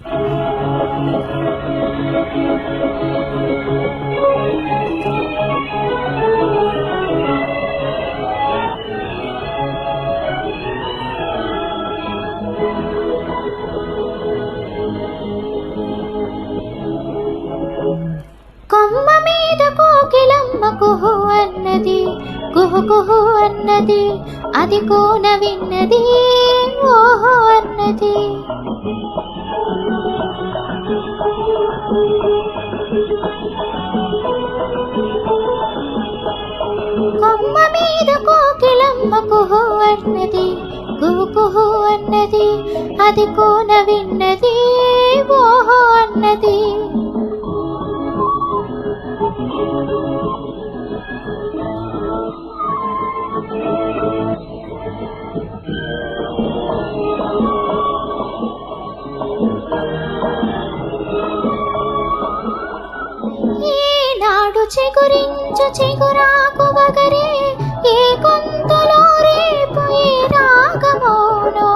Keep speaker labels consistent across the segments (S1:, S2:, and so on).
S1: కొమ్మ మీద కోకిలమ్మ కుహు అన్నది, కుహు కుహు అన్నది, అది కోన విన్నది ఓహో అన్నది. కొమ్మ మీద కోకిలమ్మ కుహు అన్నది, కుహు కుహు అన్నది, అది కోన విన్నది ఓహో అన్నది. ఈనాడు చిగురించు చిగురాకు వగరే, ఏ గొంతులో రేపు ఏ రాగమోనో.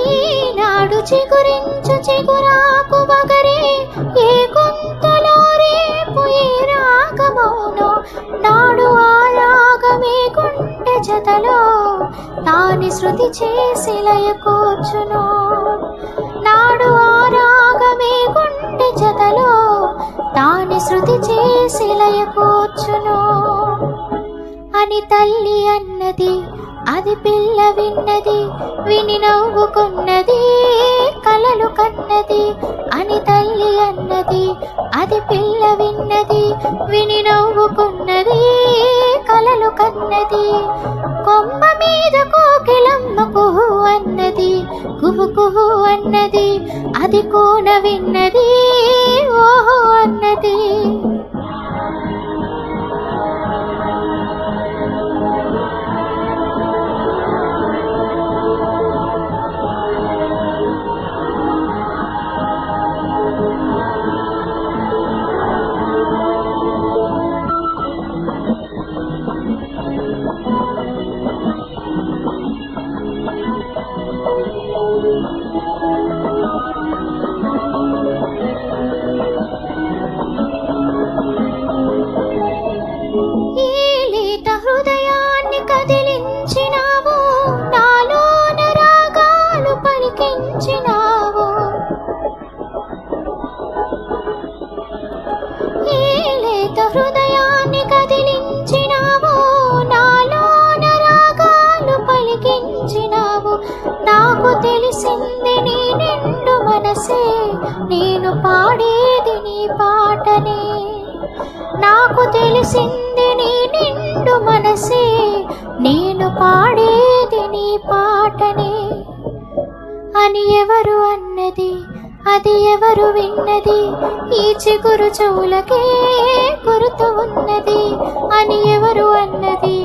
S1: ఈనాడు చిగురించు చిగురాకు వగరే, ఏ గొంతులో రేపు ఏ రాగమోనో. నాడు ఆ రాగమే గుండె జతలో తాని శృతి చేసి లయ కూర్చును. నాడు ఆ రాగమే గుండె జతలో తాని శృతి చేసి లయ కూర్చును. అని తల్లి అన్నది, అది పిల్ల విన్నది, విని నవ్వుకున్నది కలలు కన్నది. అని తల్లి అన్నది, అది పిల్ల విన్నది, విని నవ్వుకున్నది కలలు కన్నది. కొమ్మ మీద కోకిలమ్మ కుహు అన్నది, కుహు కుహు అన్నది, అది కోన విన్నది ఓహో అన్నది. కదిలించినావు, నాలోన రాగాలు పలికించినావు. ఈ లేత హృదయాన్ని కదిలించినావు, నాలోన రాగాలు పలికించినావు. నాకు తెలిసింది నీ నిండు మనసే, నేను పాడేది నీ పాటనే. నాకు తెలిసింది నీ నిండు మనసే, నేను పాడేది నీ పాటనే. అని ఎవరు అన్నది, అది ఎవరు విన్నది, ఈ చిగురు చెవులకే గుర్తు ఉన్నది. అని ఎవరు అన్నది,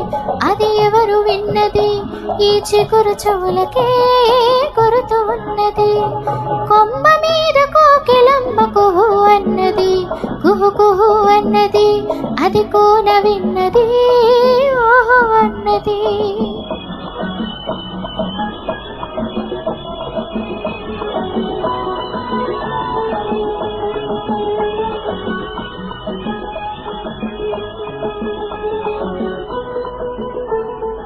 S1: అది ఎవరు విన్నది, ఈ చిగురు చెవులకే గుర్తు ఉన్నది. కొమ్మ మీద కోకిలమ్మ కుహు అన్నది, కుహు కుహు అన్నది, అది కోన విన్నది